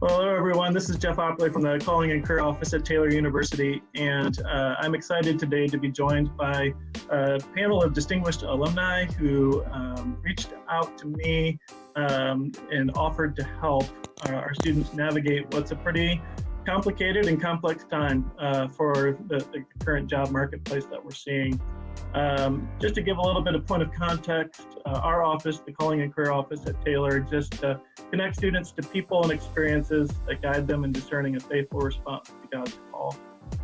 Well, hello everyone. This is Jeff Opley from the Calling and Career Office at Taylor University, and I'm excited today to be joined by a panel of distinguished alumni who reached out to me and offered to help our students navigate what's a pretty complicated and complex time for the current job marketplace that we're seeing. Just to give a little bit of point of context, our office, the Calling and Career Office at Taylor, just connects students to people and experiences that guide them in discerning a faithful response to God's call.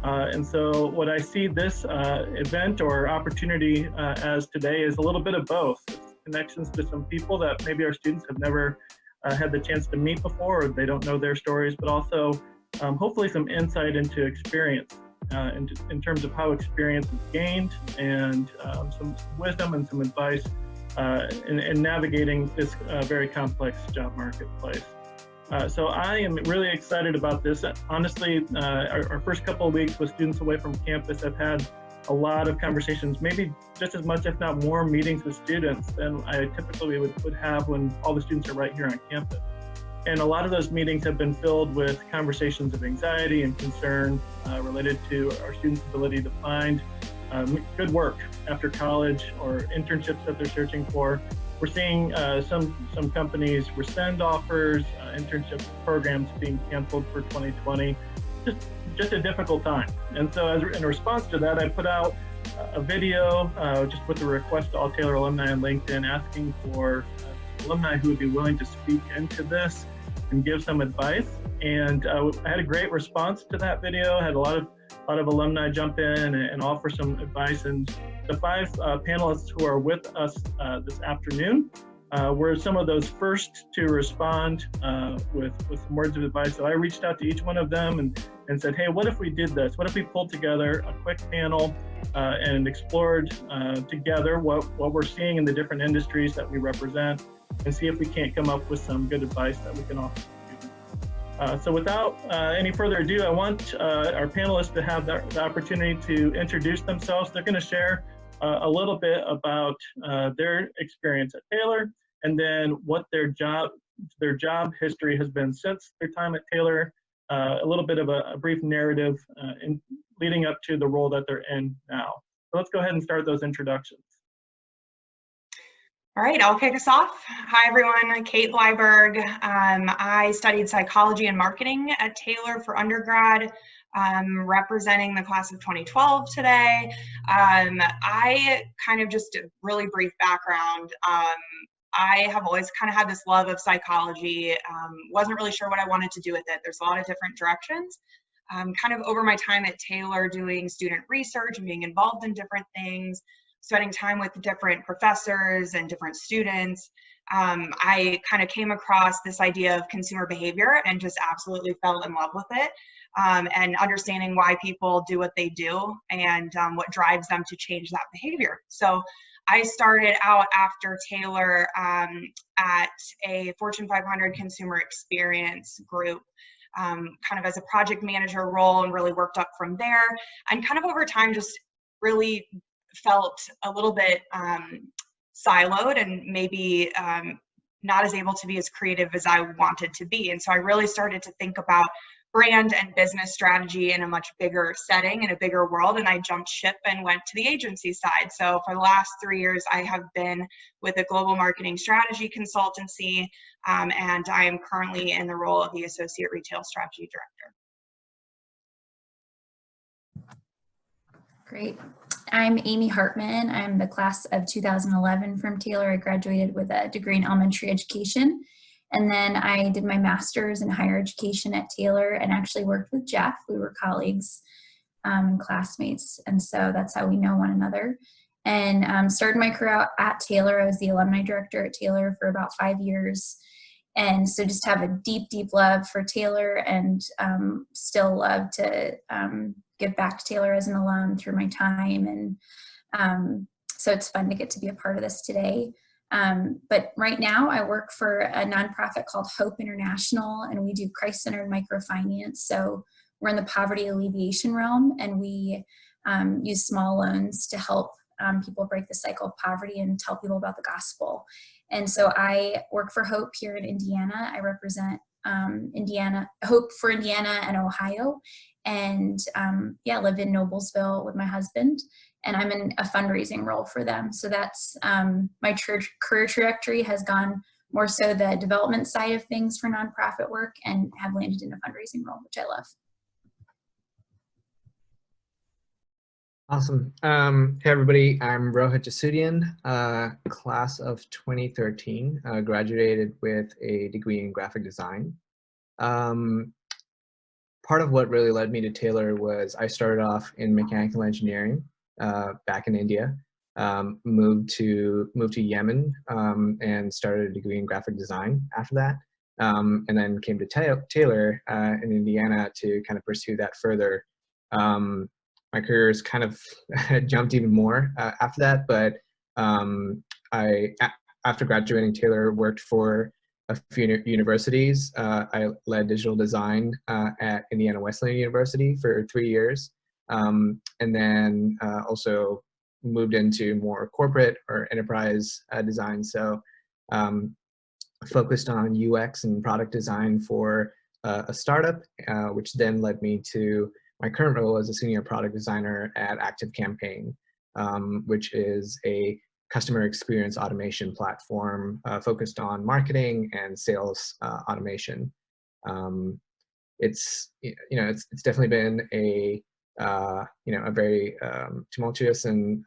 And so what I see this event or opportunity as today is a little bit of both. It's connections to some people that maybe our students have never had the chance to meet before, or they don't know their stories, but also hopefully some insight into experience. In terms of how experience is gained and some wisdom and some advice in navigating this very complex job marketplace. So I am really excited about this. Honestly, our first couple of weeks with students away from campus, I've had a lot of conversations, maybe just as much, if not more, meetings with students than I typically would have when all the students are right here on campus. And a lot of those meetings have been filled with conversations of anxiety and concern related to our students' ability to find good work after college or internships that they're searching for. We're seeing some companies rescind offers, internship programs being canceled for 2020. Just a difficult time. And so in response to that, I put out a video just with a request to all Taylor alumni on LinkedIn asking for alumni who would be willing to speak into this and give some advice. And I had a great response to that video. I had a lot of alumni jump in and offer some advice. And the five panelists who are with us this afternoon were some of those first to respond with some words of advice. So I reached out to each one of them and said, hey, what if we did this? What if we pulled together a quick panel and explored together what we're seeing in the different industries that we represent, and see if we can't come up with some good advice that we can offer students. So without any further ado, I want our panelists to have the opportunity to introduce themselves. They're going to share a little bit about their experience at Taylor, and then what their job history has been since their time at Taylor, a little bit of a brief narrative leading up to the role that they're in now. So let's go ahead and start those introductions. All right, I'll kick us off. Hi, everyone. I'm Kate Blyberg. I studied psychology and marketing at Taylor for undergrad, representing the class of 2012 today. I kind of just a really brief background. I have always kind of had this love of psychology. Wasn't really sure what I wanted to do with it. There's a lot of different directions. Kind of over my time at Taylor doing student research and being involved in different things, spending time with different professors and different students, I kind of came across this idea of consumer behavior and just absolutely fell in love with it, and understanding why people do what they do and what drives them to change that behavior. So I started out after Taylor at a Fortune 500 consumer experience group, kind of as a project manager role, and really worked up from there. And kind of over time just really felt a little bit siloed and maybe not as able to be as creative as I wanted to be. And so I really started to think about brand and business strategy in a much bigger setting, in a bigger world, and I jumped ship and went to the agency side. So for the last 3 years, I have been with a global marketing strategy consultancy, and I am currently in the role of the Associate Retail Strategy Director. Great. I'm Amy Hartman. I'm the class of 2011 from Taylor. I graduated with a degree in elementary education, and then I did my master's in higher education at Taylor and actually worked with Jeff. We were colleagues and classmates, and so that's how we know one another. And started my career out at Taylor. I was the alumni director at Taylor for about 5 years, and so just have a deep, deep love for Taylor, and still love to give back to Taylor as an alum through my time. And so it's fun to get to be a part of this today. But right now I work for a nonprofit called Hope International, and we do Christ-centered microfinance. So we're in the poverty alleviation realm, and we use small loans to help people break the cycle of poverty and tell people about the gospel. And so I work for Hope here in Indiana. I represent Indiana, Hope for Indiana and Ohio. And yeah, live in Noblesville with my husband. And I'm in a fundraising role for them. So that's my career trajectory has gone more so the development side of things for nonprofit work, and have landed in a fundraising role, which I love. Awesome. Hey everybody, I'm Rohit Jasudian, class of 2013, graduated with a degree in graphic design. Part of what really led me to Taylor was I started off in mechanical engineering back in India, moved to Yemen, and started a degree in graphic design after that, and then came to Taylor in Indiana to kind of pursue that further. My career has kind of jumped even more after that, but after graduating Taylor, worked for a few universities. I led digital design at Indiana Wesleyan University for 3 years, and then also moved into more corporate or enterprise design. So focused on UX and product design for a startup, which then led me to my current role as a senior product designer at ActiveCampaign, which is a customer experience automation platform focused on marketing and sales automation. It's definitely been a a very tumultuous and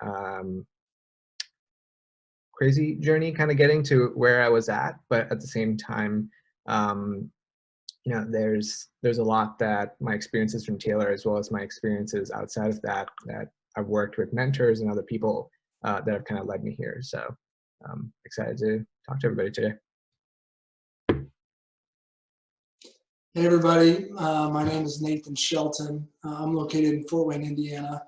crazy journey, kind of getting to where I was at, but at the same time, there's a lot that my experiences from Taylor, as well as my experiences outside of that I've worked with mentors and other people that have kind of led me here. So I'm excited to talk to everybody today. Hey everybody, my name is Nathan Shelton. I'm located in Fort Wayne, Indiana.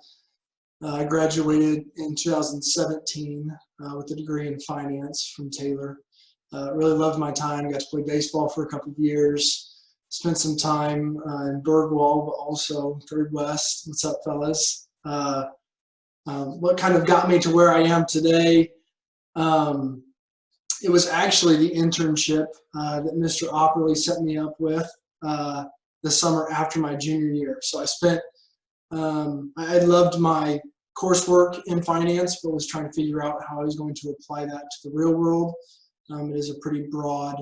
I graduated in 2017 with a degree in finance from Taylor. Really loved my time, got to play baseball for a couple of years, spent some time in Bergwall, but also Third West. What's up, fellas? What kind of got me to where I am today? It was actually the internship that Mr. Opperly set me up with the summer after my junior year. So I spent, I loved my coursework in finance, but was trying to figure out how I was going to apply that to the real world. It is a pretty broad,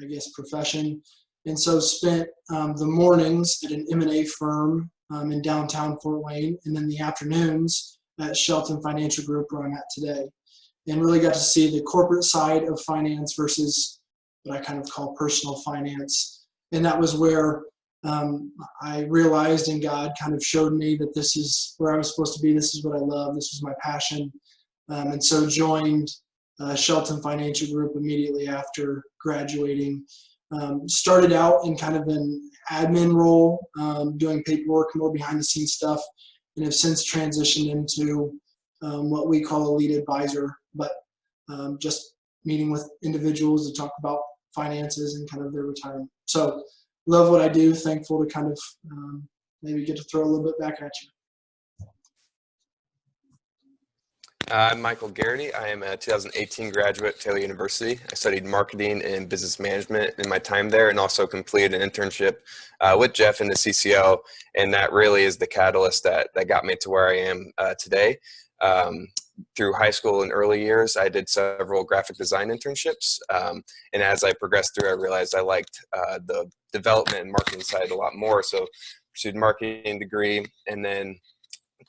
I guess, profession. And so spent the mornings at an M&A firm in downtown Fort Wayne, and then the afternoons at Shelton Financial Group, where I'm at today. And really got to see the corporate side of finance versus what I kind of call personal finance. And that was where I realized, and God kind of showed me that this is where I was supposed to be. This is what I love. This was my passion. And so joined Shelton Financial Group immediately after graduating. Started out in kind of an admin role, doing paperwork, more behind the scenes stuff, and have since transitioned into what we call a lead advisor, but just meeting with individuals to talk about finances and kind of their retirement. So love what I do. Thankful to kind of maybe get to throw a little bit back at you. I'm Michael Garrity. I am a 2018 graduate at Taylor University. I studied marketing and business management in my time there, and also completed an internship with Jeff in the CCO. And that really is the catalyst that got me to where I am today. Through high school and early years, I did several graphic design internships. And as I progressed through, I realized I liked the development and marketing side a lot more. So pursued a marketing degree, and then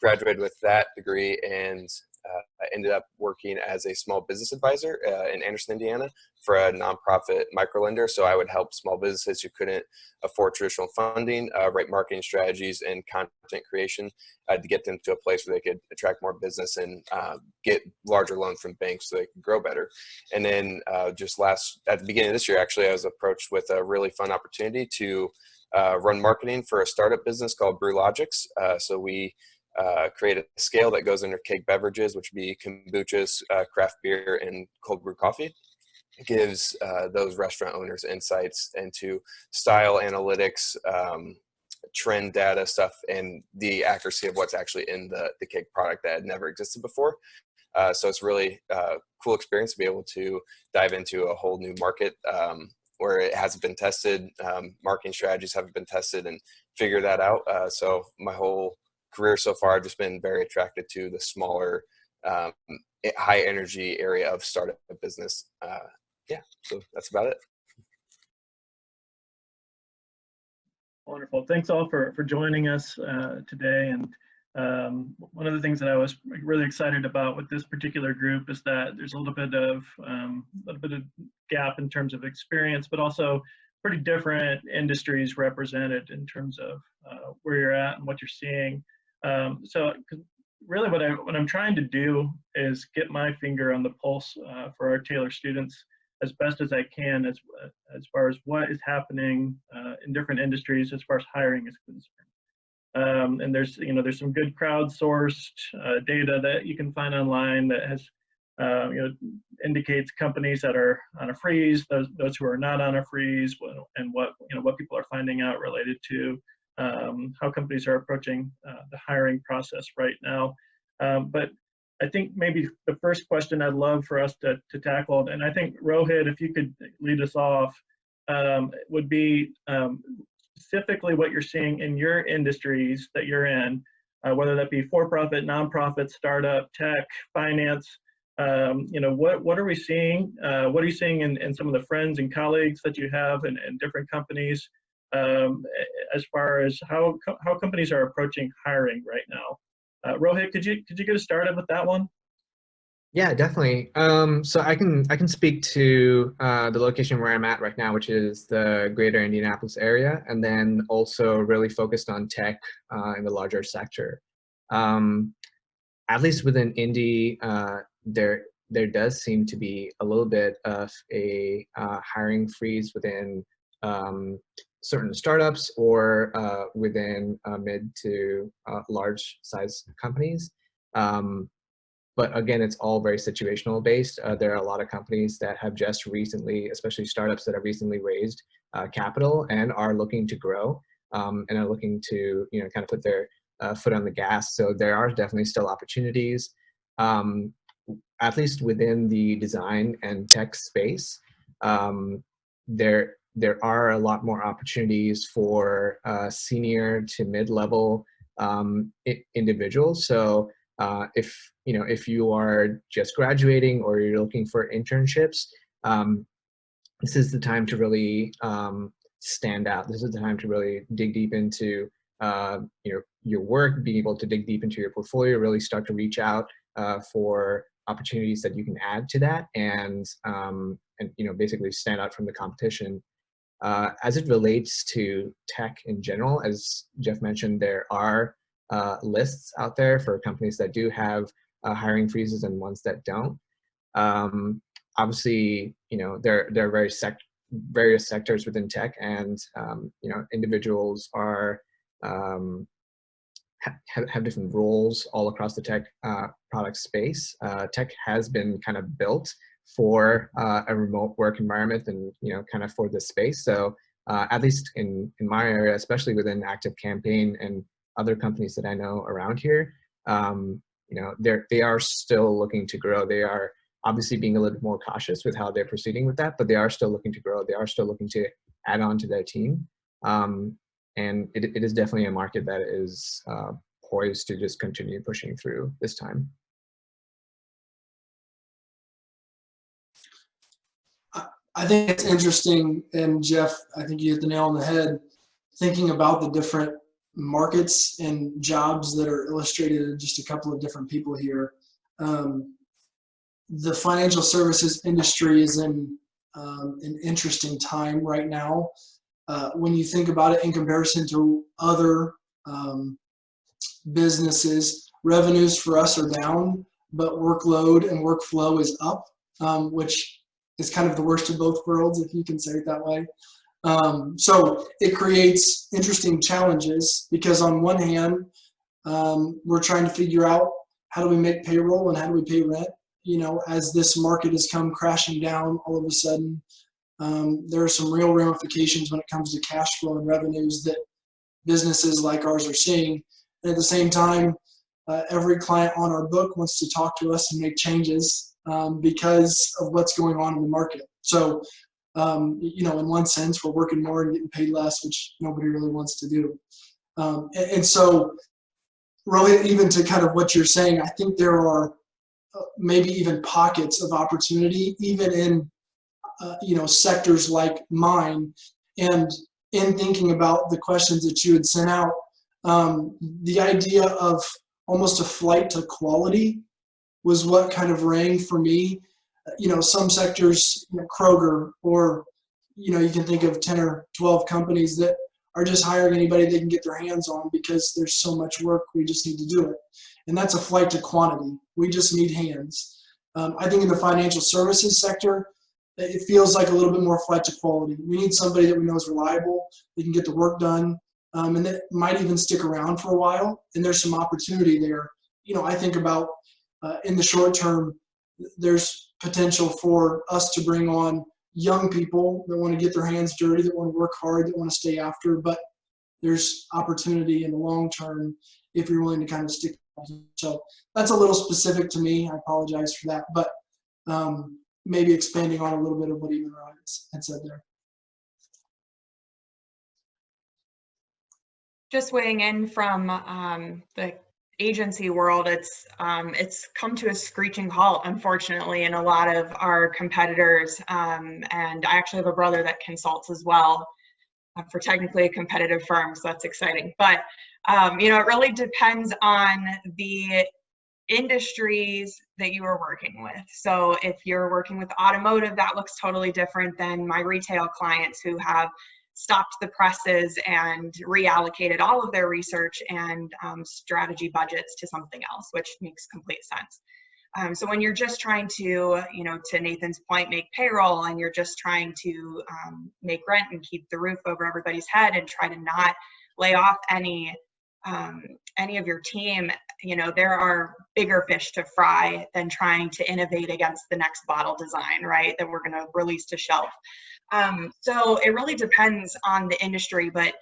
graduated with that degree, and I ended up working as a small business advisor in Anderson, Indiana, for a nonprofit microlender. So I would help small businesses who couldn't afford traditional funding write marketing strategies and content creation to get them to a place where they could attract more business and get larger loans from banks so they could grow better. And then at the beginning of this year, actually, I was approached with a really fun opportunity to run marketing for a startup business called BrewLogix. So we create a scale that goes under keg beverages, which would be kombuchas, craft beer, and cold brew coffee. It gives those restaurant owners insights into style analytics, trend data stuff, and the accuracy of what's actually in the keg product that had never existed before. So it's really cool experience to be able to dive into a whole new market where it hasn't been tested. Marketing strategies haven't been tested and figure that out. So my whole career so far, I've just been very attracted to the smaller, high energy area of startup business. Yeah, so that's about it. Wonderful. Thanks all for joining us today. And one of the things that I was really excited about with this particular group is that there's a little bit of gap in terms of experience, but also pretty different industries represented in terms of where you're at and what you're seeing. So really what I'm trying to do is get my finger on the pulse for our Taylor students as best as I can as far as what is happening in different industries as far as hiring is concerned. And there's some good crowdsourced data that you can find online that has indicates companies that are on a freeze, those who are not on a freeze, and what people are finding out related to how companies are approaching the hiring process right now. But I think maybe the first question I'd love for us to tackle, and I think Rohit, if you could lead us off, would be specifically what you're seeing in your industries that you're in, whether that be for-profit, nonprofit, startup, tech, finance. What are we seeing? What are you seeing in some of the friends and colleagues that you have in different companies as far as how companies are approaching hiring right now? Rohit, could you get us started with that one? Yeah, definitely. So I can speak to the location where I'm at right now, which is the greater Indianapolis area, and then also really focused on tech in the larger sector. At least within Indy, there does seem to be a little bit of a hiring freeze within certain startups or within mid to large size companies. But again, it's all very situational based. There are a lot of companies that have just recently, especially startups that have recently raised capital and are looking to grow and are looking to kind of put their foot on the gas. So there are definitely still opportunities, at least within the design and tech space. There are a lot more opportunities for senior to mid-level individuals. So if you are just graduating or you're looking for internships, this is the time to really stand out. This is the time to really dig deep into your work, being able to dig deep into your portfolio, really start to reach out for opportunities that you can add to that, and basically stand out from the competition. As it relates to tech in general, as Jeff mentioned, there are lists out there for companies that do have hiring freezes and ones that don't. Obviously, there are various sectors within tech, and individuals are have different roles all across the tech product space. Tech has been kind of built for a remote work environment and kind of for this space. So at least in my area, especially within ActiveCampaign and other companies that I know around here, they are still looking to grow. They are obviously being a little bit more cautious with how they're proceeding with that, but they are still looking to grow. They are still looking to add on to their team. And it is definitely a market that is poised to just continue pushing through this time. I think it's interesting, and Jeff, I think you hit the nail on the head, thinking about the different markets and jobs that are illustrated in just a couple of different people here. The financial services industry is in an interesting time right now. When you think about it in comparison to other businesses, revenues for us are down, but workload and workflow is up, which is kind of the worst of both worlds, if you can say it that way. So it creates interesting challenges because on one hand, we're trying to figure out how do we make payroll and how do we pay rent. As this market has come crashing down all of a sudden, there are some real ramifications when it comes to cash flow and revenues that businesses like ours are seeing. And at the same time, every client on our book wants to talk to us and make changes because of what's going on in the market. So In one sense, we're working more and getting paid less, which nobody really wants to do. And so really, even to kind of what you're saying, I think there are maybe even pockets of opportunity, even in sectors like mine. And in thinking about the questions that you had sent out, the idea of almost a flight to quality was what kind of rang for me. Some sectors, Kroger, or you can think of 10 or 12 companies that are just hiring anybody they can get their hands on because there's so much work, we just need to do it. And that's a flight to quantity. We just need hands. I think in the financial services sector, it feels like a little bit more flight to quality. We need somebody that we know is reliable, they can get the work done, and that might even stick around for a while. And there's some opportunity there. I think about in the short term, there's potential for us to bring on young people that want to get their hands dirty, that want to work hard, that want to stay after, but there's opportunity in the long term if you're willing to kind of stick. So that's a little specific to me. I apologize for that, but maybe expanding on a little bit of what even Ryan had said there. Just weighing in from the agency world, it's come to a screeching halt, unfortunately, in a lot of our competitors. And I actually have a brother that consults as well for technically a competitive firm, so that's exciting. But it really depends on the industries that you are working with. So if you're working with automotive, that looks totally different than my retail clients who have stopped the presses and reallocated all of their research and strategy budgets to something else, which makes complete sense. So when you're just trying to, to Nathan's point, make payroll, and you're just trying to make rent and keep the roof over everybody's head and try to not lay off any of your team, there are bigger fish to fry than trying to innovate against the next bottle design, right, that we're going to release to shelf. So it really depends on the industry, but,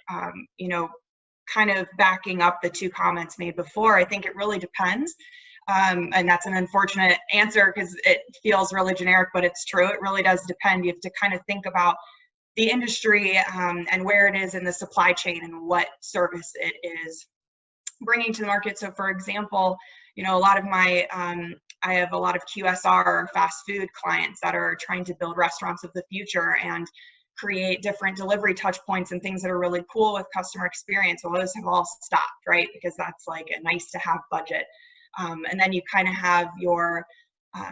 kind of backing up the two comments made before, I think it really depends. And that's an unfortunate answer because it feels really generic, but it's true. It really does depend. You have to kind of think about the industry and where it is in the supply chain and what service it is bringing to the market. So for example, a lot of my, I have a lot of QSR or fast food clients that are trying to build restaurants of the future and create different delivery touch points and things that are really cool with customer experience. Well, those have all stopped, right? Because that's like a nice to have budget. And then you kind of have your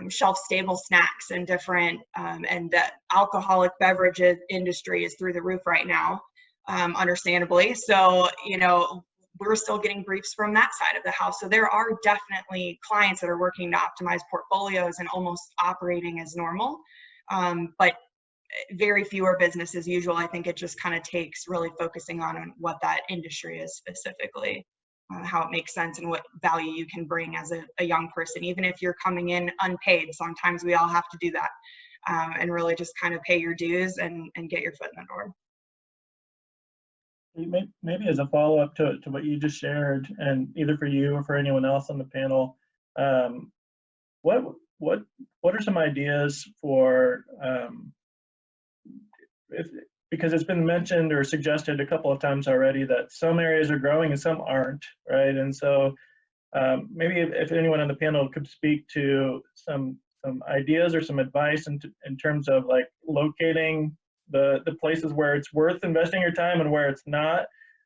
shelf stable snacks and different, and the alcoholic beverages industry is through the roof right now, understandably. So, we're still getting briefs from that side of the house. So there are definitely clients that are working to optimize portfolios and almost operating as normal, but very fewer business as usual. I think it just kind of takes really focusing on what that industry is specifically, how it makes sense and what value you can bring as a young person, even if you're coming in unpaid. Sometimes we all have to do that, and really just kind of pay your dues and get your foot in the door. Maybe as a follow-up to what you just shared, and either for you or for anyone else on the panel, what are some ideas for, because it's been mentioned or suggested a couple of times already that some areas are growing and some aren't, right? And so maybe if anyone on the panel could speak to some ideas or some advice in terms of like locating the places where it's worth investing your time and where it's not.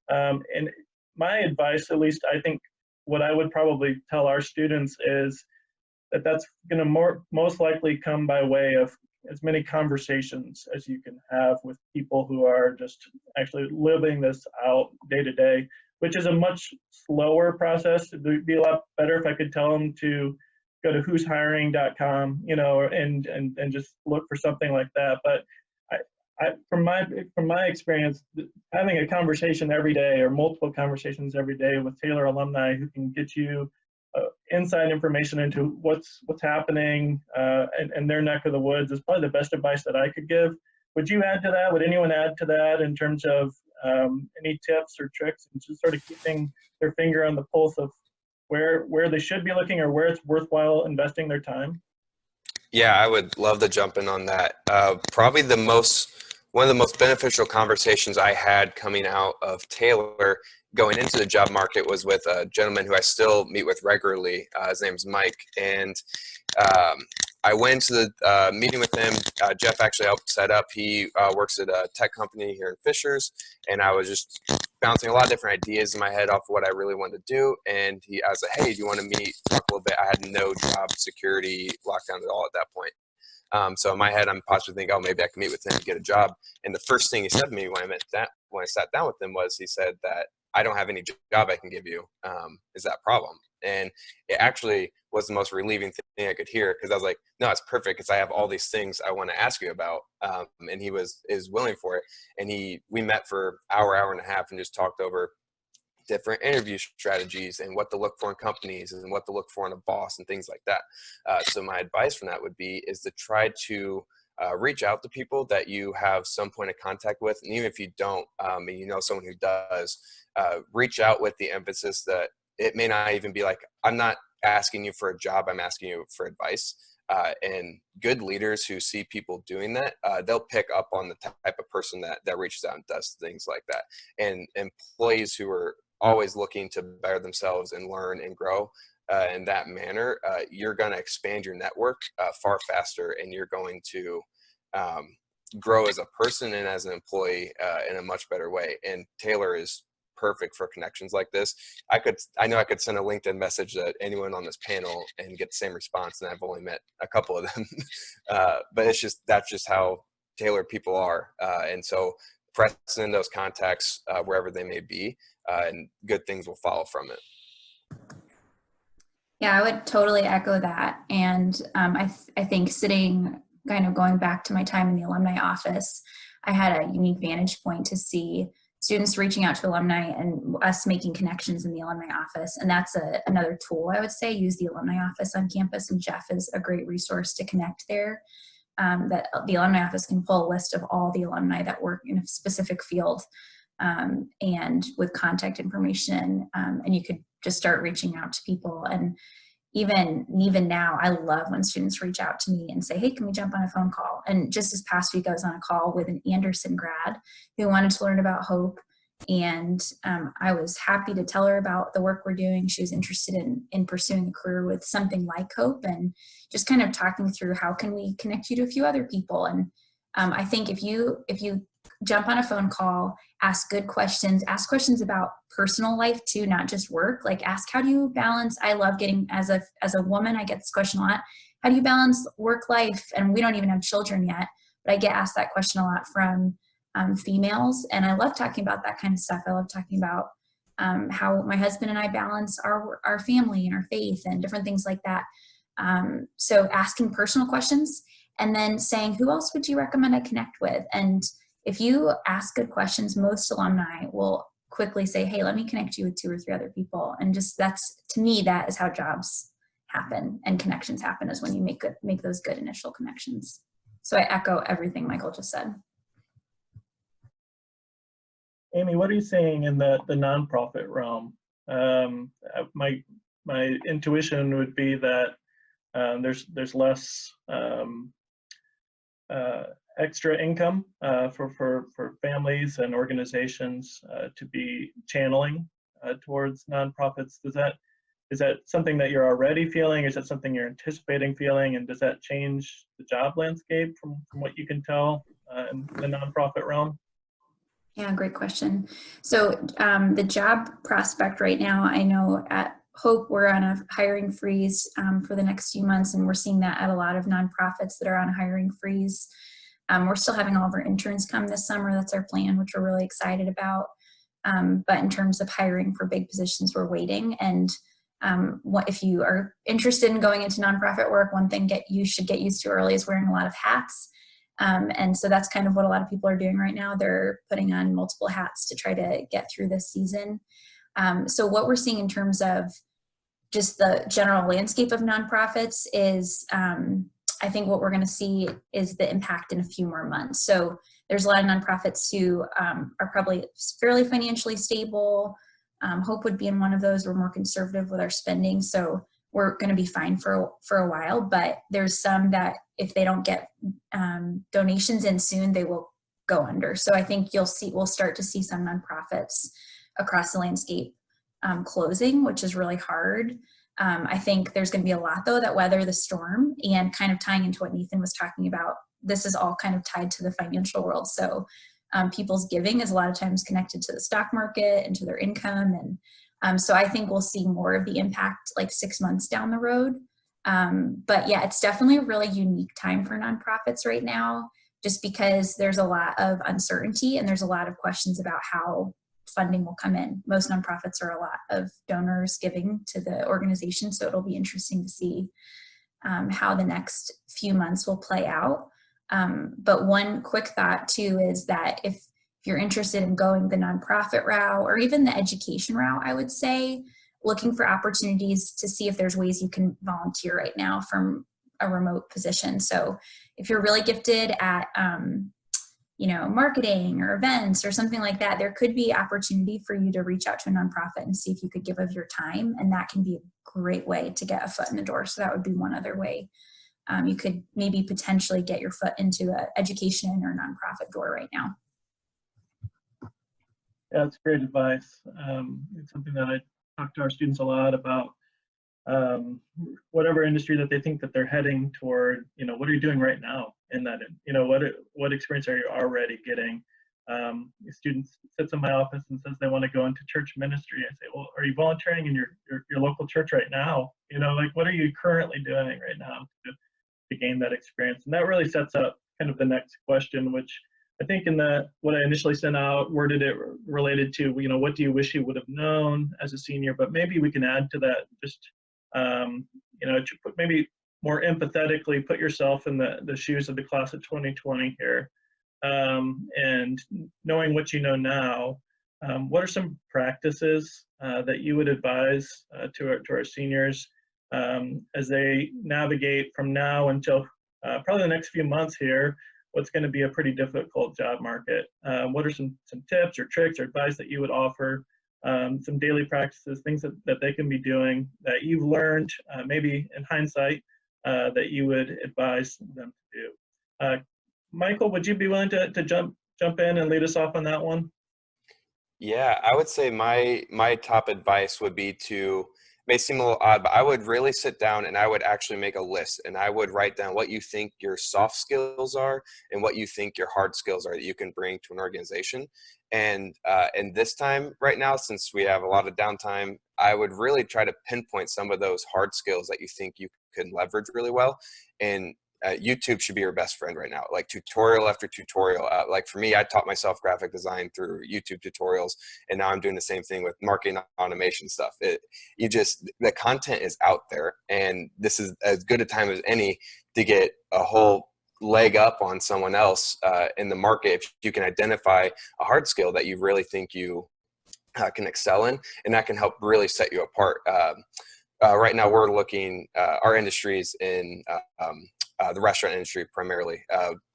And my advice, at least I think what I would probably tell our students is that that's going to most likely come by way of as many conversations as you can have with people who are just actually living this out day to day, which is a much slower process. It would be a lot better if I could tell them to go to who'shiring.com, and just look for something like that. But from my experience, having a conversation every day or multiple conversations every day with Taylor alumni who can get you inside information into what's happening in their neck of the woods is probably the best advice that I could give. Would you add to that? Would anyone add to that in terms of any tips or tricks and just sort of keeping their finger on the pulse of where they should be looking or where it's worthwhile investing their time? Yeah, I would love to jump in on that. Probably one of the most beneficial conversations I had coming out of Taylor going into the job market was with a gentleman who I still meet with regularly. His name's Mike, and I went to the meeting with him. Jeff actually helped set up. He works at a tech company here in Fishers, and I was just bouncing a lot of different ideas in my head off what I really wanted to do. And I was like, "Hey, do you want to meet? Talk a little bit." I had no job security lockdown at all at that point. So in my head, I'm possibly thinking, "Oh, maybe I can meet with him and get a job." And the first thing he said to me when I sat down with him was, he said that I don't have any job I can give you. Is that a problem? And it actually was the most relieving thing I could hear, because I was like, no, it's perfect, because I have all these things I want to ask you about. And he is willing for it. And we met for hour and a half and just talked over different interview strategies and what to look for in companies and what to look for in a boss and things like that. So my advice from that would be is to try to reach out to people that you have some point of contact with. And even if you don't, and you know someone who does, reach out with the emphasis that it may not even be like, I'm not asking you for a job, I'm asking you for advice. And good leaders who see people doing that, they'll pick up on the type of person that reaches out and does things like that. And employees who are always looking to better themselves and learn and grow in that manner, you're going to expand your network far faster, and you're going to grow as a person and as an employee in a much better way. And Taylor is perfect for connections like this. I know I could send a LinkedIn message to anyone on this panel and get the same response, and I've only met a couple of them. But that's just how Taylor people are. And so press in those contacts wherever they may be, and good things will follow from it. Yeah, I would totally echo that. And I think kind of going back to my time in the alumni office, I had a unique vantage point to see students reaching out to alumni and us making connections in the alumni office. And that's another tool, I would say. Use the alumni office on campus, and Jeff is a great resource to connect there. That the alumni office can pull a list of all the alumni that work in a specific field, and with contact information, and you could just start reaching out to people. And even now, I love when students reach out to me and say, hey, can we jump on a phone call? And just this past week, I was on a call with an Anderson grad who wanted to learn about hope. And I was happy to tell her about the work we're doing. She was interested in pursuing a career with something like hope, and just kind of talking through how can we connect you to a few other people. And I think if you jump on a phone call, ask good questions, ask questions about personal life too, not just work. Like ask, how do you balance? I love getting, as a woman, I get this question a lot. How do you balance work life? And we don't even have children yet, but I get asked that question a lot from females. And I love talking about that kind of stuff. I love talking about how my husband and I balance our family and our faith and different things like that. So asking personal questions, and then saying, who else would you recommend I connect with? And if you ask good questions, most alumni will quickly say, hey, let me connect you with 2 or 3 other people. And just to me, that is how jobs happen and connections happen, is when you make those good initial connections. So I echo everything Michael just said. Amy, what are you seeing in the nonprofit realm? My intuition would be that there's less extra income for families and organizations to be channeling towards nonprofits. Is that something that you're already feeling? Is that something you're anticipating feeling? And does that change the job landscape from what you can tell in the nonprofit realm? Yeah, great question. So the job prospect right now, I know at Hope we're on a hiring freeze for the next few months, and we're seeing that at a lot of nonprofits that are on a hiring freeze. We're still having all of our interns come this summer. That's our plan, which we're really excited about. But in terms of hiring for big positions, we're waiting. And if you are interested in going into nonprofit work, one thing you should get used to early is wearing a lot of hats. And so that's kind of what a lot of people are doing right now. They're putting on multiple hats to try to get through this season. So what we're seeing in terms of just the general landscape of nonprofits is, I think what we're going to see is the impact in a few more months. So there's a lot of nonprofits who are probably fairly financially stable. Hope would be in one of those. We're more conservative with our spending, so we're going to be fine for a while. But there's some that if they don't get donations in soon, they will go under. So I think we'll start to see some nonprofits across the landscape closing, which is really hard. I think there's going to be a lot, though, that weather the storm, and kind of tying into what Nathan was talking about, this is all kind of tied to the financial world. So people's giving is a lot of times connected to the stock market and to their income. And so I think we'll see more of the impact like 6 months down the road. But yeah, it's definitely a really unique time for nonprofits right now, just because there's a lot of uncertainty and there's a lot of questions about how funding will come in. Most nonprofits are a lot of donors giving to the organization, so it'll be interesting to see how the next few months will play out. But one quick thought too is that if you're interested in going the nonprofit route or even the education route, I would say looking for opportunities to see if there's ways you can volunteer right now from a remote position. So if you're really gifted at marketing or events or something like that, there could be opportunity for you to reach out to a nonprofit and see if you could give of your time, and that can be a great way to get a foot in the door. So that would be one other way you could maybe potentially get your foot into an education or nonprofit door right now. Yeah, that's great advice. It's something that I talk to our students a lot about. Whatever industry that they think that they're heading toward, what are you doing right now in that, what experience are you already getting? A student sits in my office and says they want to go into church ministry. I say, well, are you volunteering in your local church right now? What are you currently doing right now to gain that experience? And that really sets up kind of the next question, which I think what I initially sent out, worded it related to, what do you wish you would have known as a senior? But maybe we can add to that, just, maybe more empathetically put yourself in the shoes of the class of 2020 here. And knowing what you know now, what are some practices that you would advise to our seniors as they navigate from now until probably the next few months here, what's going to be a pretty difficult job market? What are some tips or tricks or advice that you would offer, some daily practices, things that they can be doing that you've learned, maybe in hindsight, that you would advise them to do? Michael, would you be willing to jump in and lead us off on that one? Yeah, I would say my top advice would be to, may seem a little odd, but I would really sit down and I would actually make a list, and I would write down what you think your soft skills are and what you think your hard skills are that you can bring to an organization. And this time right now, since we have a lot of downtime, I would really try to pinpoint some of those hard skills that you think you can leverage really well. And YouTube should be your best friend right now, like tutorial after tutorial. Like for me, I taught myself graphic design through YouTube tutorials, and now I'm doing the same thing with marketing automation stuff. The content is out there, and this is as good a time as any to get a whole leg up on someone else in the market if you can identify a hard skill that you really think you can excel in, and that can help really set you apart. Right now, we're looking, our industries in the restaurant industry primarily,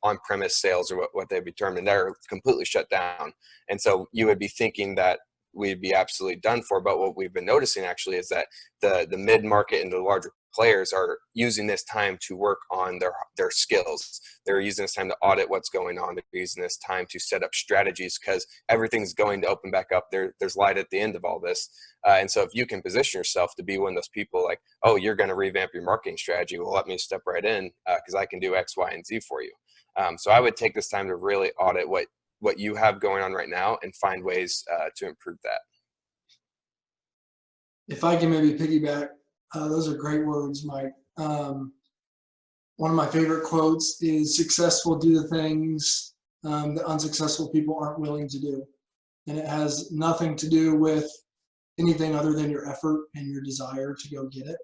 on-premise sales or what they'd be termed, and they're completely shut down. And so you would be thinking that we'd be absolutely done for, but what we've been noticing actually is that the mid-market and the larger players are using this time to work on their skills. They're using this time to audit what's going on. They're using this time to set up strategies because everything's going to open back up. There's light at the end of all this. And so if you can position yourself to be one of those people like, oh, you're going to revamp your marketing strategy, well, let me step right in because I can do X, Y, and Z for you. So I would take this time to really audit what you have going on right now and find ways to improve that. If I can maybe piggyback, those are great words, Mike. One of my favorite quotes is, successful do the things that unsuccessful people aren't willing to do. And it has nothing to do with anything other than your effort and your desire to go get it.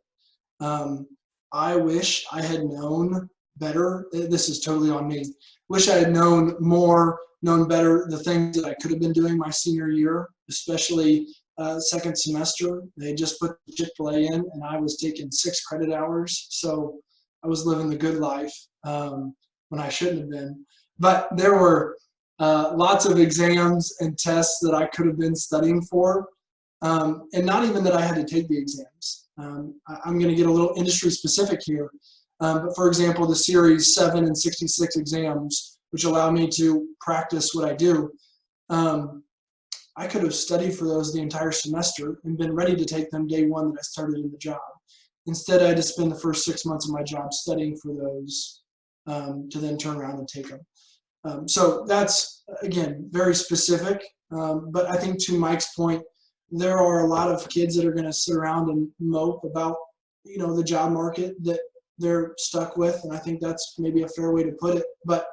I wish I had known better. This is totally on me. Wish I had known better the things that I could have been doing my senior year, especially second semester. They just put Chick-fil-A in, and I was taking 6 credit hours. So I was living the good life when I shouldn't have been. But there were lots of exams and tests that I could have been studying for. And not even that I had to take the exams. I'm going to get a little industry specific here. But for example, the Series 7 and 66 exams, which allow me to practice what I do, I could have studied for those the entire semester and been ready to take them day one that I started in the job. Instead, I had to spend the first 6 months of my job studying for those to then turn around and take them. So that's, again, very specific. But I think to Mike's point, there are a lot of kids that are going to sit around and mope about, the job market that they're stuck with. And I think that's maybe a fair way to put it. But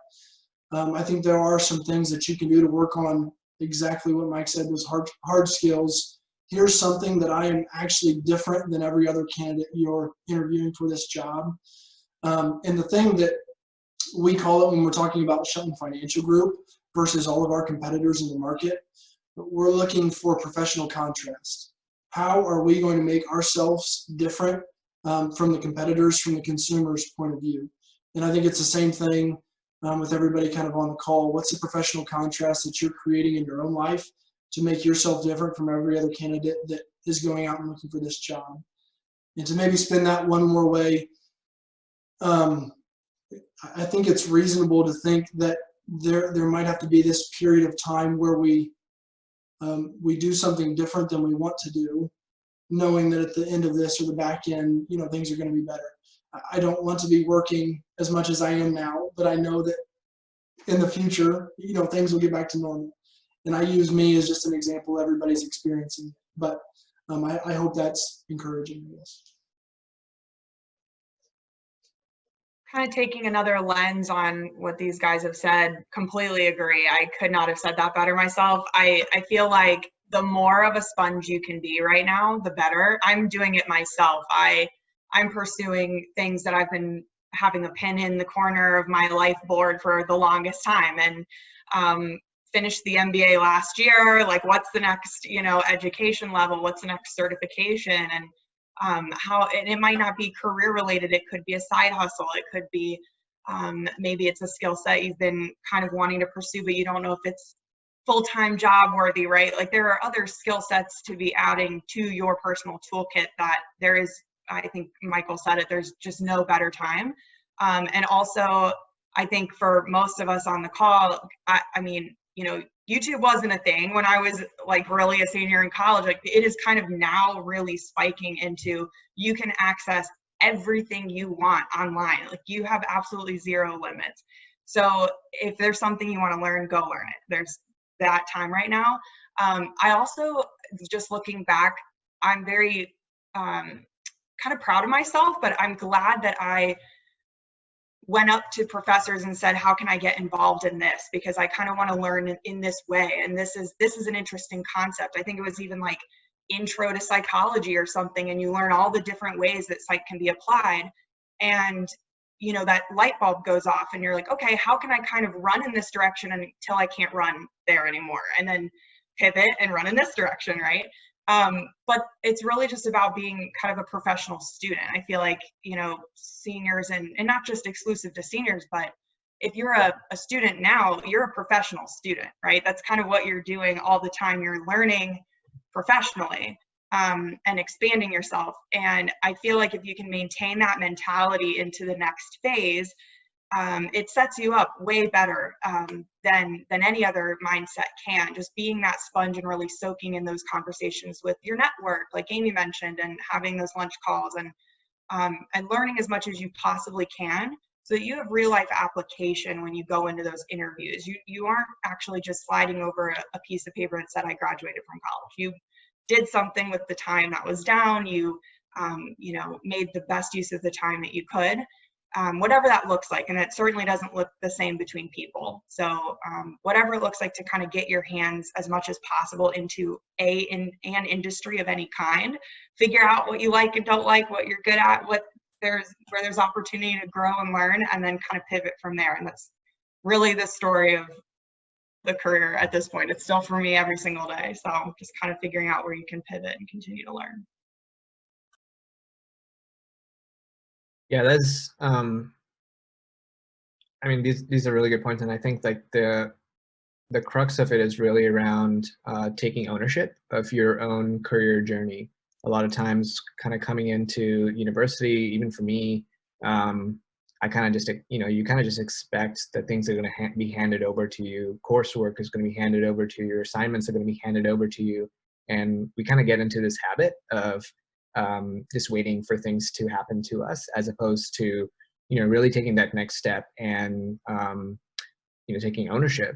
I think there are some things that you can do to work on exactly what Mike said, those hard skills. Here's something that I am actually different than every other candidate you're interviewing for this job. And the thing that we call it when we're talking about Shelton Financial Group versus all of our competitors in the market, we're looking for professional contrast. How are we going to make ourselves different from the competitors, from the consumer's point of view? And I think it's the same thing with everybody kind of on the call. What's the professional contrast that you're creating in your own life to make yourself different from every other candidate that is going out and looking for this job? And to maybe spin that one more way, I think it's reasonable to think that there might have to be this period of time where we do something different than we want to do, knowing that at the end of this or the back end, things are going to be better. I don't want to be working as much as I am now, but I know that in the future, things will get back to normal. And I use me as just an example. Everybody's experiencing it, but I hope that's encouraging, I guess. Kind of taking another lens on what these guys have said, completely agree. I could not have said that better myself. I feel like the more of a sponge you can be right now, the better. I'm doing it myself. I'm pursuing things that I've been having a pin in the corner of my life board for the longest time, and finished the MBA last year. Like, what's the next, education level? What's the next certification? And and it might not be career related. It could be a side hustle. It could be maybe it's a skill set you've been kind of wanting to pursue, but you don't know if it's full-time job worthy, right? Like, there are other skill sets to be adding to your personal toolkit that there is, I think Michael said it, there's just no better time. And also, I think for most of us on the call, I mean, YouTube wasn't a thing when I was like really a senior in college. Like, it is kind of now really spiking into, you can access everything you want online. Like, you have absolutely zero limits. So if there's something you want to learn, go learn it. There's that time right now. I also, just looking back, I'm very kind of proud of myself, but I'm glad that I went up to professors and said, how can I get involved in this? Because I kind of want to learn in this way. And this is an interesting concept. I think it was even like intro to psychology or something. And you learn all the different ways that psych can be applied. And, that light bulb goes off and you're like, okay, how can I kind of run in this direction until I can't run there anymore? And then pivot and run in this direction, right? But it's really just about being kind of a professional student. I feel like, seniors and not just exclusive to seniors, but if you're a student now, you're a professional student, right? That's kind of what you're doing all the time. You're learning professionally and expanding yourself. And I feel like if you can maintain that mentality into the next phase, it sets you up way better than any other mindset can. Just being that sponge and really soaking in those conversations with your network, like Amy mentioned, and having those lunch calls and learning as much as you possibly can, so that you have real life application when you go into those interviews. You aren't actually just sliding over a piece of paper that said, I graduated from college. You did something with the time that was down. You made the best use of the time that you could. Whatever that looks like, and it certainly doesn't look the same between people. So whatever it looks like to kind of get your hands as much as possible into an industry of any kind, figure out what you like and don't like, what you're good at, where there's opportunity to grow and learn, and then kind of pivot from there. And that's really the story of the career at this point. It's still for me every single day. So just kind of figuring out where you can pivot and continue to learn. Yeah, that's these are really good points, and I think like the crux of it is really around taking ownership of your own career journey. A lot of times, kind of coming into university, even for me, I kind of just, you kind of just expect that things are going to be handed over to you. Coursework is going to be handed over to you. Your assignments are going to be handed over to you. And we kind of get into this habit of just waiting for things to happen to us, as opposed to, really taking that next step and, taking ownership.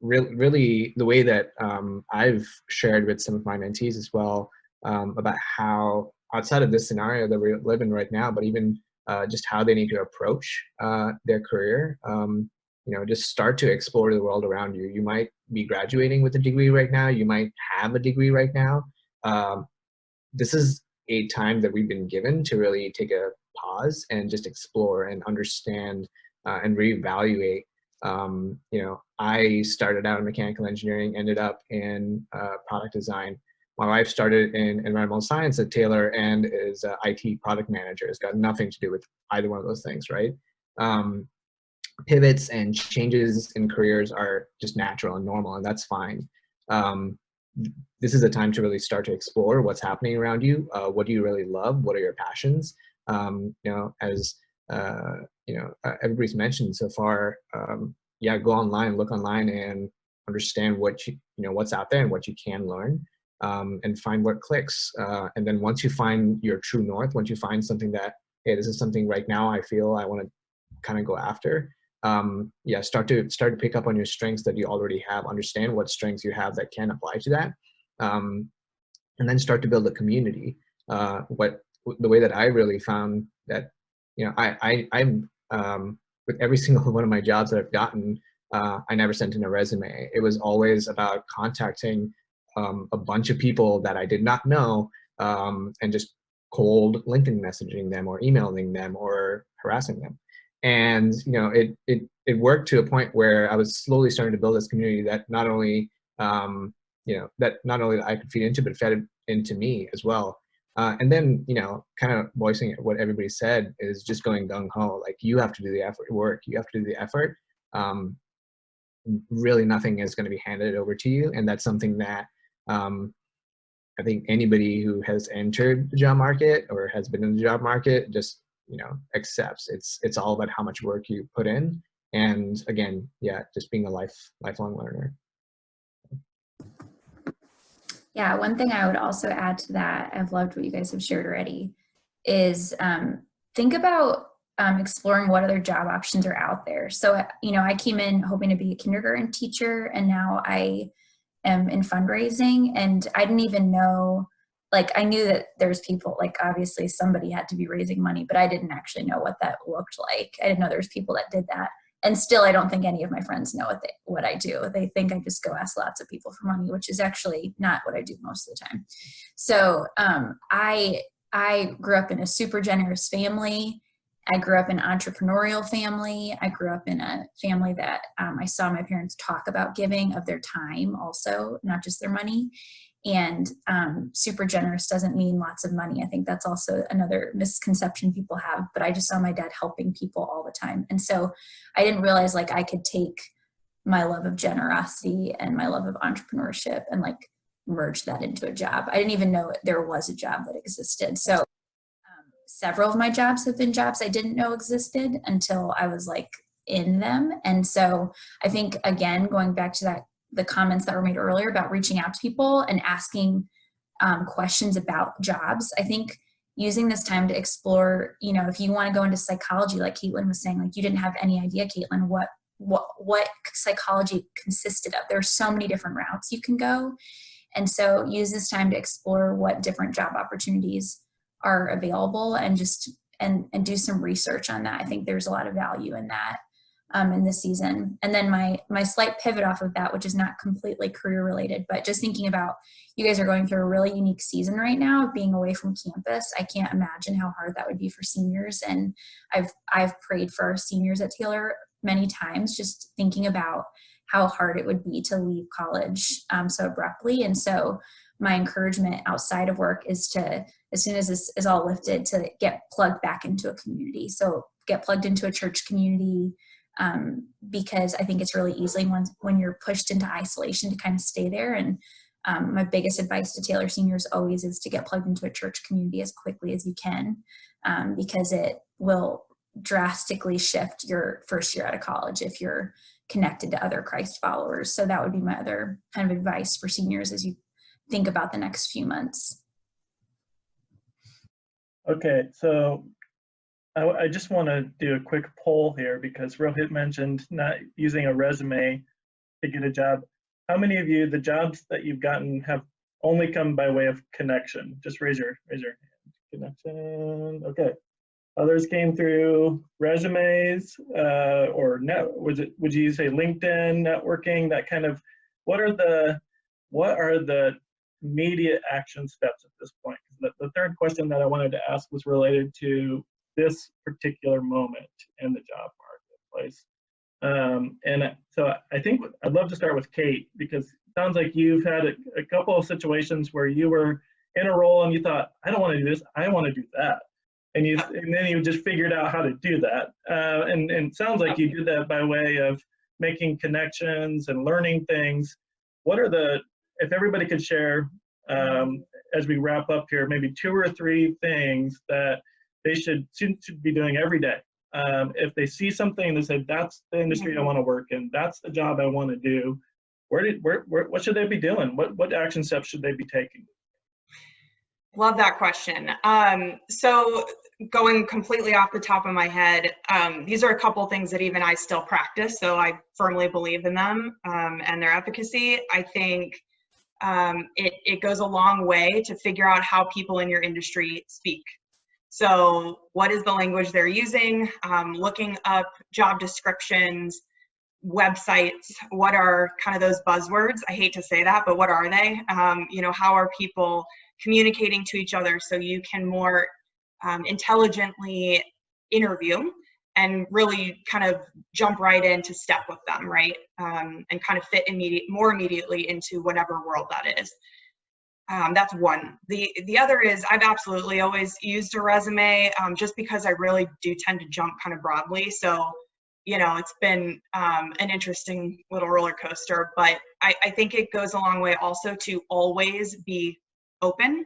Really the way that I've shared with some of my mentees as well, about how outside of this scenario that we live in right now, but even just how they need to approach their career, just start to explore the world around you. You might be graduating with a degree right now. You might have a degree right now. This is a time that we've been given to really take a pause and just explore and understand and reevaluate. I started out in mechanical engineering, ended up in product design. My wife started in environmental science at Taylor and is a IT product manager. It's got nothing to do with either one of those things, right? Pivots and changes in careers are just natural and normal, and that's fine. This is a time to really start to explore what's happening around you. What do you really love? What are your passions? As everybody's mentioned so far, go online, look online, and understand what's out there and what you can learn, and find what clicks. And then once you find your true north, once you find something that, hey, this is something right now I feel I want to kind of go after, start to pick up on your strengths that you already have, understand what strengths you have that can apply to that, and then start to build a community. The way that I really found that, I'm with every single one of my jobs that I've gotten, I never sent in a resume. It was always about contacting a bunch of people that I did not know, and just cold LinkedIn messaging them or emailing them or harassing them. And it worked to a point where I was slowly starting to build this community that not only that I could feed into, but fed into me as well. And then, kind of voicing what everybody said is just going gung-ho. Like, you have to do the work. You have to do the effort. Really nothing is going to be handed over to you. And that's something that I think anybody who has entered the job market or has been in the job market just, accepts. It's all about how much work you put in. And again, just being a lifelong learner. Yeah, one thing I would also add to that, I've loved what you guys have shared already, is think about exploring what other job options are out there. So, I came in hoping to be a kindergarten teacher, and now I am in fundraising, and I didn't even know, I knew that there's people, obviously somebody had to be raising money, but I didn't actually know what that looked like. I didn't know there's people that did that. And still, I don't think any of my friends know what I do. They think I just go ask lots of people for money, which is actually not what I do most of the time. So I grew up in a super generous family. I grew up in an entrepreneurial family. I grew up in a family that I saw my parents talk about giving of their time also, not just their money. And super generous doesn't mean lots of money. I think that's also another misconception people have, but I just saw my dad helping people all the time. And so I didn't realize I could take my love of generosity and my love of entrepreneurship and merge that into a job. I didn't even know there was a job that existed. So several of my jobs have been jobs I didn't know existed until I was in them. And so I think, again, going back to the comments that were made earlier about reaching out to people and asking questions about jobs. I think using this time to explore, if you want to go into psychology, like Caitlin was saying, you didn't have any idea, Caitlin, what psychology consisted of. There's so many different routes you can go. And so use this time to explore what different job opportunities are available and and do some research on that. I think there's a lot of value in that. In this season. And then my slight pivot off of that, which is not completely career related, but just thinking about, you guys are going through a really unique season right now of being away from campus. I can't imagine how hard that would be for seniors. And I've prayed for our seniors at Taylor many times, just thinking about how hard it would be to leave college so abruptly. And so my encouragement outside of work is to, as soon as this is all lifted, to get plugged back into a community. So get plugged into a church community, because I think it's really easy when you're pushed into isolation to kind of stay there. And my biggest advice to Taylor seniors always is to get plugged into a church community as quickly as you can, because it will drastically shift your first year out of college if you're connected to other Christ followers. So that would be my other kind of advice for seniors as you think about the next few months. Okay, so I just want to do a quick poll here because Rohit mentioned not using a resume to get a job. How many of you, the jobs that you've gotten have only come by way of connection? Just raise your hand. Connection. Okay. Others came through resumes or would you say LinkedIn, networking, that kind of, what are the immediate action steps at this point? The third question that I wanted to ask was related to this particular moment in the job marketplace. And so I think I'd love to start with Kate, because it sounds like you've had a couple of situations where you were in a role and you thought, I don't want to do this, I want to do that. And then you just figured out how to do that. And it sounds like you did that by way of making connections and learning things. What are if everybody could share, as we wrap up here, maybe 2 or 3 things that they should be doing every day. If they see something and they say, that's the industry I want to work in, that's the job I want to do, what should they be doing? What action steps should they be taking? Love that question. So going completely off the top of my head, these are a couple things that even I still practice, so I firmly believe in them and their efficacy. I think it goes a long way to figure out how people in your industry speak. So what is the language they're using? Looking up job descriptions, websites, what are kind of those buzzwords? I hate to say that, but what are they? How are people communicating to each other so you can more intelligently interview and really kind of jump right into step with them, right? And kind of fit more immediately into whatever world that is. That's one. The other is I've absolutely always used a resume just because I really do tend to jump kind of broadly. So, it's been an interesting little roller coaster, but I think it goes a long way also to always be open.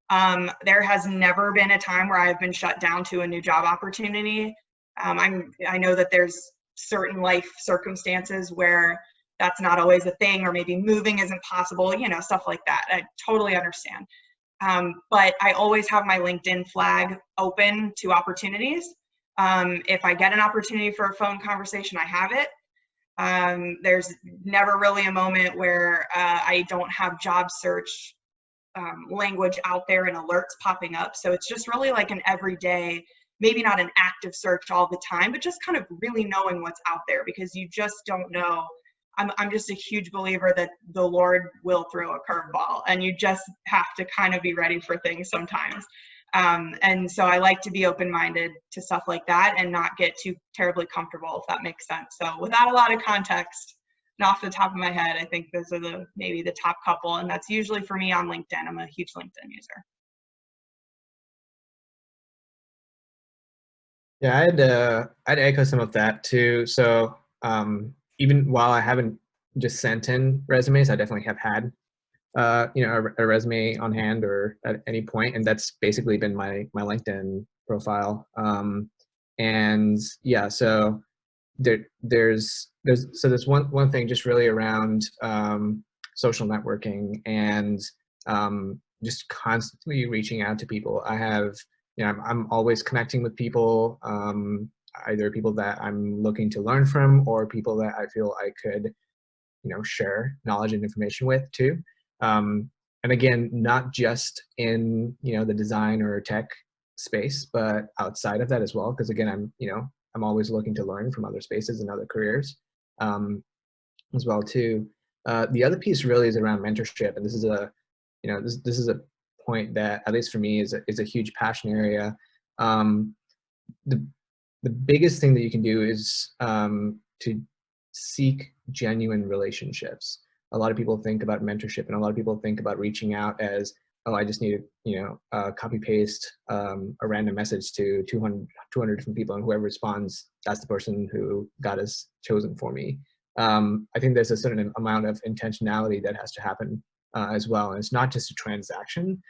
There has never been a time where I've been shut down to a new job opportunity. I know that there's certain life circumstances where that's not always a thing, or maybe moving isn't possible, stuff like that. I totally understand. But I always have my LinkedIn flag open to opportunities. If I get an opportunity for a phone conversation, I have it. There's never really a moment where I don't have job search language out there and alerts popping up. So it's just really like an everyday, maybe not an active search all the time, but just kind of really knowing what's out there, because you just don't know. I'm just a huge believer that the Lord will throw a curveball, and you just have to kind of be ready for things sometimes. And so I like to be open-minded to stuff like that and not get too terribly comfortable, if that makes sense. So without a lot of context, and off the top of my head, I think those are maybe the top couple, and that's usually for me on LinkedIn. I'm a huge LinkedIn user. Yeah, I'd echo some of that too. So even while I haven't just sent in resumes, I definitely have had a resume on hand or at any point, and that's basically been my LinkedIn profile. And yeah, so there's one thing just really around social networking and just constantly reaching out to people. I have, I'm always connecting with people, either people that I'm looking to learn from or people that I feel I could, share knowledge and information with too. And again, not just in, the design or tech space, but outside of that as well. Because again, I'm always looking to learn from other spaces and other careers as well too. The other piece really is around mentorship, and this is a point that, at least for me, is a huge passion area. The biggest thing that you can do is to seek genuine relationships. A lot of people think about mentorship, and a lot of people think about reaching out as, oh, I just need to, copy paste a random message to 200 different people, and whoever responds, that's the person who God has chosen for me. I think there's a certain amount of intentionality that has to happen as well. And it's not just a transaction.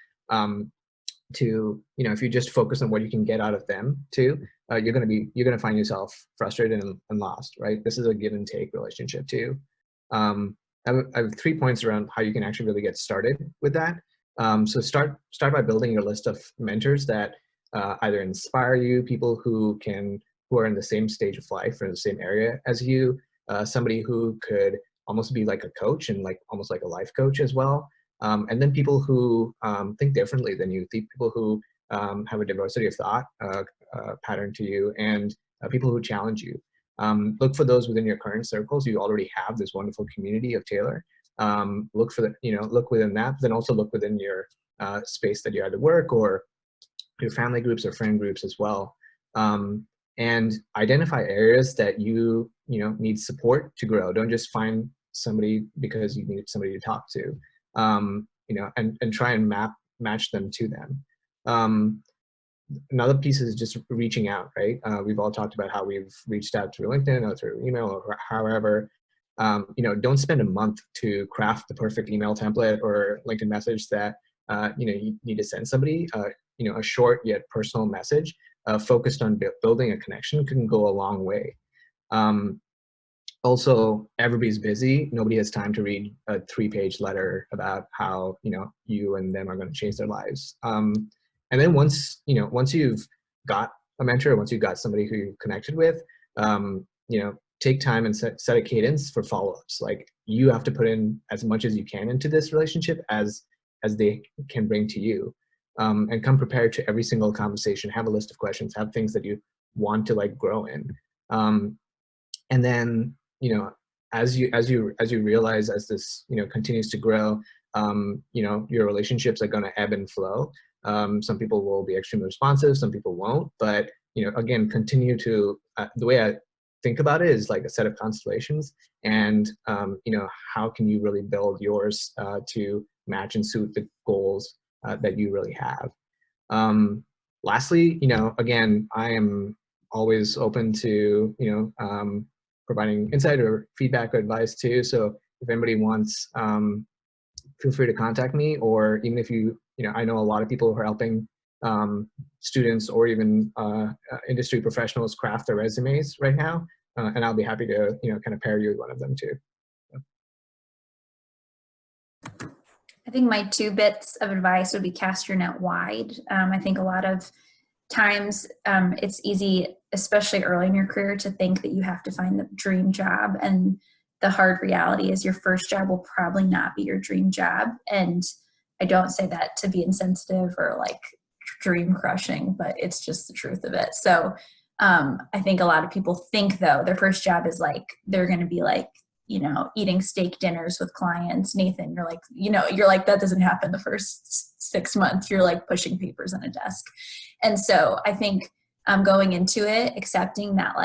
If you just focus on what you can get out of them too, you're gonna find yourself frustrated and lost, right? This is a give and take relationship too. I have 3 points around how you can actually really get started with that. So start by building your list of mentors that either inspire you, people who are in the same stage of life or in the same area as you, somebody who could almost be like a coach and almost like a life coach as well. And then people who think differently than you, people who have a diversity of thought pattern to you, and people who challenge you. Look for those within your current circles. You already have this wonderful community of Taylor. Look within that, but then also look within your space that you either work or your family groups or friend groups as well. And identify areas that you need support to grow. Don't just find somebody because you need somebody to talk to. And try and match them to them. Another piece is just reaching out, right? We've all talked about how we've reached out through LinkedIn or through email or however. Don't spend a month to craft the perfect email template or LinkedIn message that you need to send somebody. A short yet personal message focused on building a connection can go a long way. Also, everybody's busy. Nobody has time to read a 3-page letter about how you and them are going to change their lives. And then once you've got a mentor, once you've got somebody who you've connected with, take time and set a cadence for follow-ups. Like, you have to put in as much as you can into this relationship as they can bring to you, and come prepared to every single conversation. Have a list of questions. Have things that you want to grow in, and then as you realize, as this continues to grow, your relationships are going to ebb and flow. Some people will be extremely responsive, some people won't, but again, continue to the way I think about it is like a set of constellations, and how can you really build yours to match and suit the goals that you really have. Lastly, again, I am always open to providing insight or feedback or advice too. So if anybody wants, feel free to contact me, or even if I know a lot of people who are helping students or even industry professionals craft their resumes right now, and I'll be happy to kind of pair you with one of them too. I think my 2 bits of advice would be cast your net wide. I think a lot of times it's easy, especially early in your career, to think that you have to find the dream job, and the hard reality is your first job will probably not be your dream job. And I don't say that to be insensitive or dream crushing, but it's just the truth of it. So I think a lot of people think, though, their first job is they're going to be eating steak dinners with clients. Nathan, you're like, that doesn't happen the first 6 months. You're pushing papers on a desk. And so I think going into it, accepting that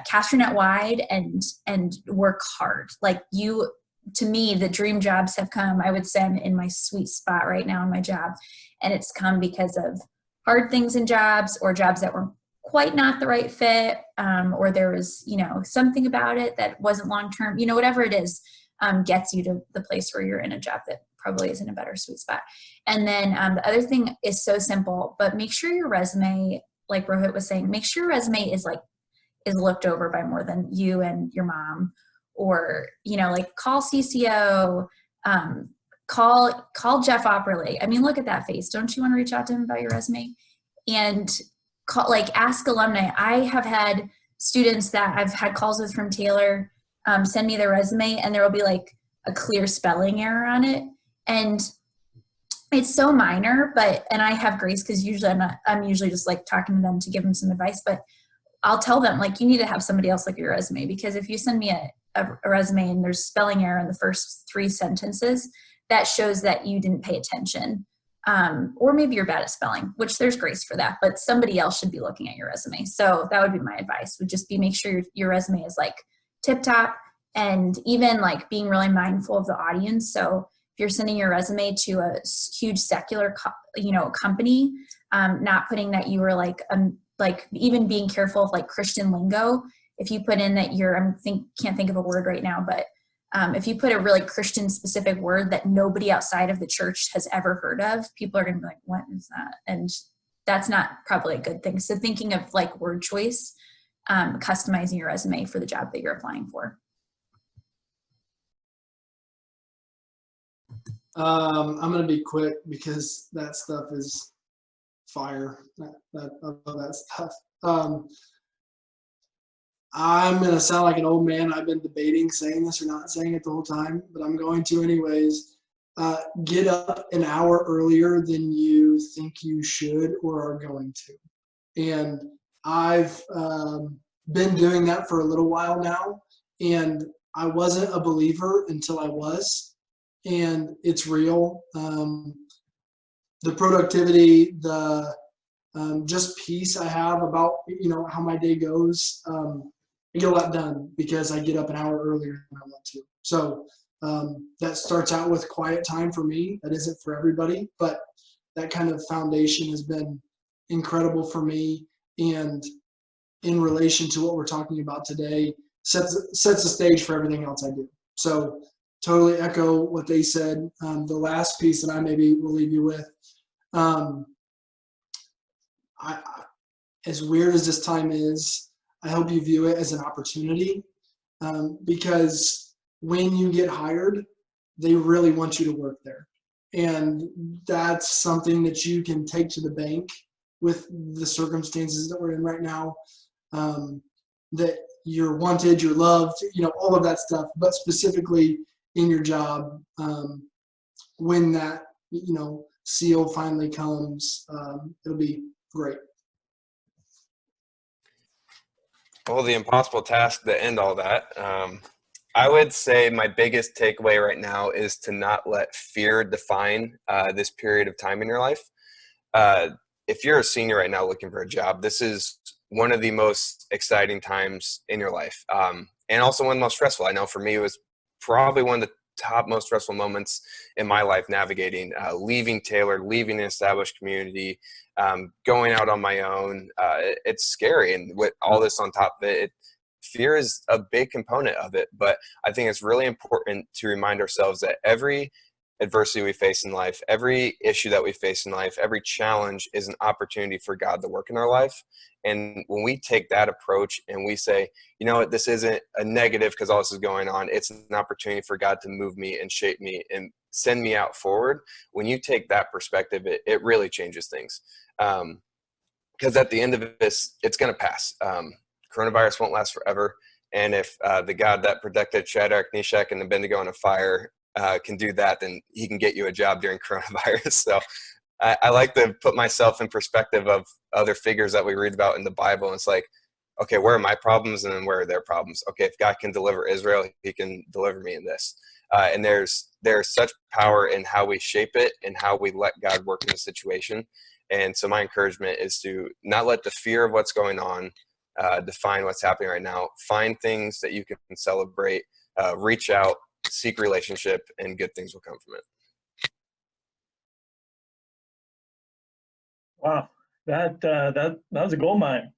cast your net wide and work hard. To me, the dream jobs have come. I would say I'm in my sweet spot right now in my job, and it's come because of hard things in jobs, or jobs that were quite not the right fit, or there was something about it that wasn't long-term, whatever it is, gets you to the place where you're in a job that probably is in a better sweet spot. And then the other thing is so simple, but make sure your resume, like Rohit was saying, make sure your resume is looked over by more than you and your mom, or call CCO, call Jeff Opperly. I mean, look at that face. Don't you want to reach out to him about your resume? And ask alumni. I have had students that I've had calls with from Taylor send me their resume, and there will be a clear spelling error on it, and it's so minor, and I have grace because usually I'm usually just talking to them to give them some advice, but I'll tell them you need to have somebody else look at your resume, because if you send me a resume and there's spelling error in the first 3 sentences, that shows that you didn't pay attention. Or maybe you're bad at spelling, which there's grace for that, but somebody else should be looking at your resume. So that would be my advice, would just be make sure your resume is tip top, and even being really mindful of the audience. So if you're sending your resume to a huge secular, company, not putting that you were even being careful of Christian lingo. If you put in that you're, can't think of a word right now, but If you put a really Christian specific word that nobody outside of the church has ever heard of, people are going to be like, what is that? And that's not probably a good thing. So thinking of like word choice, customizing your resume for the job that you're applying for. I'm going to be quick because that stuff is fire. I love that stuff. I'm going to sound like an old man. I've been debating saying this or not saying it the whole time, but I'm going to anyways. Get up an hour earlier than you think you should or are going to. And I've been doing that for a little while now, and I wasn't a believer until I was, and it's real. The productivity, the just peace I have about, how my day goes. I get a lot done because I get up an hour earlier than I want to. So that starts out with quiet time for me. That isn't for everybody, but that kind of foundation has been incredible for me. And in relation to what we're talking about today, sets the stage for everything else I do. So totally echo what they said. The last piece that I maybe will leave you with, as weird as this time is, I hope you view it as an opportunity, because when you get hired, they really want you to work there. And that's something that you can take to the bank with the circumstances that we're in right now, that you're wanted, you're loved, all of that stuff, but specifically in your job, when that, seal finally comes, it'll be great. Well, the impossible task to end all that. I would say my biggest takeaway right now is to not let fear define this period of time in your life. If you're a senior right now looking for a job, this is one of the most exciting times in your life, and also one of the most stressful. I know for me, it was probably one of the top most stressful moments in my life, navigating, leaving Taylor, leaving an established community, going out on my own. It's scary. And with all this on top of it, fear is a big component of it. But I think it's really important to remind ourselves that every adversity we face in life, every issue that we face in life, every challenge is an opportunity for God to work in our life. And when we take that approach and we say, you know what, this isn't a negative because all this is going on, it's an opportunity for God to move me and shape me and send me out forward. When you take that perspective, it really changes things. Because at the end of this, it's going to pass. Coronavirus won't last forever. And if the God that protected Shadrach, Meshach, and Abednego in a fire can do that, then he can get you a job during coronavirus. So I like to put myself in perspective of other figures that we read about in the Bible. And it's like, okay, where are my problems and then where are their problems? Okay, if God can deliver Israel, he can deliver me in this. And there's such power in how we shape it and how we let God work in the situation. And so my encouragement is to not let the fear of what's going on define what's happening right now. Find things that you can celebrate, reach out, seek relationship, and good things will come from it. Wow, that was a gold mine.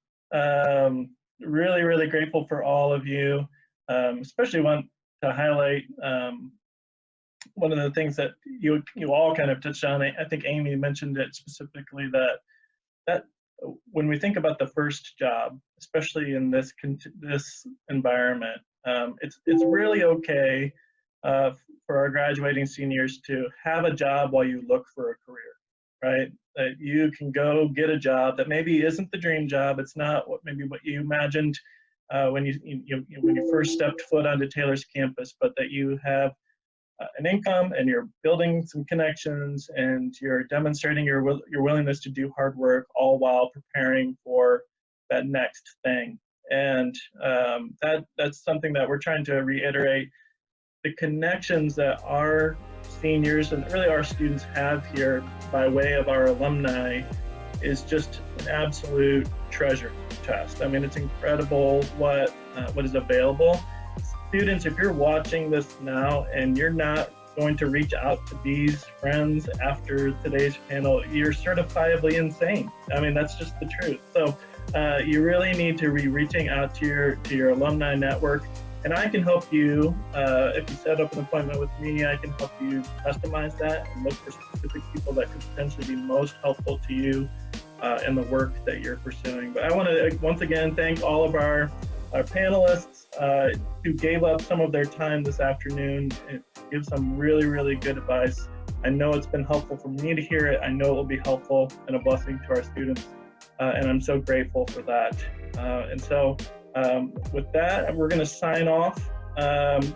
Really, really grateful for all of you. Especially want to highlight one of the things that you all kind of touched on. I think Amy mentioned it specifically, that when we think about the first job, especially in this environment, it's really okay for our graduating seniors to have a job while you look for a career, right? That you can go get a job that maybe isn't the dream job. It's not what you imagined when you first stepped foot onto Taylor's campus, but that you have an income and you're building some connections and you're demonstrating your willingness to do hard work, all while preparing for that next thing. And that's something that we're trying to reiterate. The connections that our seniors and really our students have here by way of our alumni is just an absolute treasure chest. I mean, it's incredible what is available. Students, if you're watching this now and you're not going to reach out to these friends after today's panel, you're certifiably insane. I mean, that's just the truth. So you really need to be reaching out to your alumni network. And I can help you, if you set up an appointment with me, I can help you customize that and look for specific people that could potentially be most helpful to you in the work that you're pursuing. But I want to once again thank all of our panelists who gave up some of their time this afternoon and give some really, really good advice. I know it's been helpful for me to hear it. I know it will be helpful and a blessing to our students. And I'm so grateful for that. And so with that, we're going to sign off.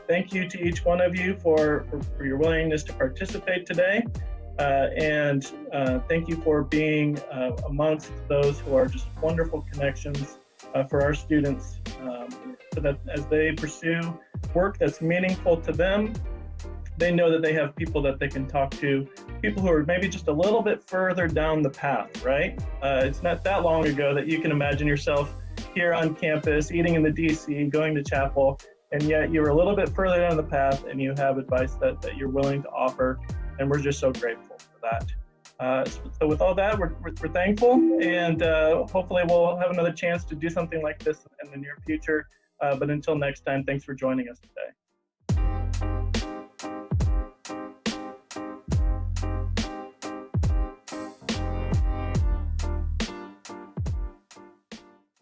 Thank you to each one of you for your willingness to participate today. And thank you for being amongst those who are just wonderful connections for our students, so that as they pursue work that's meaningful to them, they know that they have people that they can talk to, people who are maybe just a little bit further down the path, right? It's not that long ago that you can imagine yourself here on campus, eating in the DC, going to chapel, and yet you're a little bit further down the path and you have advice that you're willing to offer, and we're just so grateful for that. So with all that, we're thankful, and hopefully we'll have another chance to do something like this in the near future. But until next time, thanks for joining us today.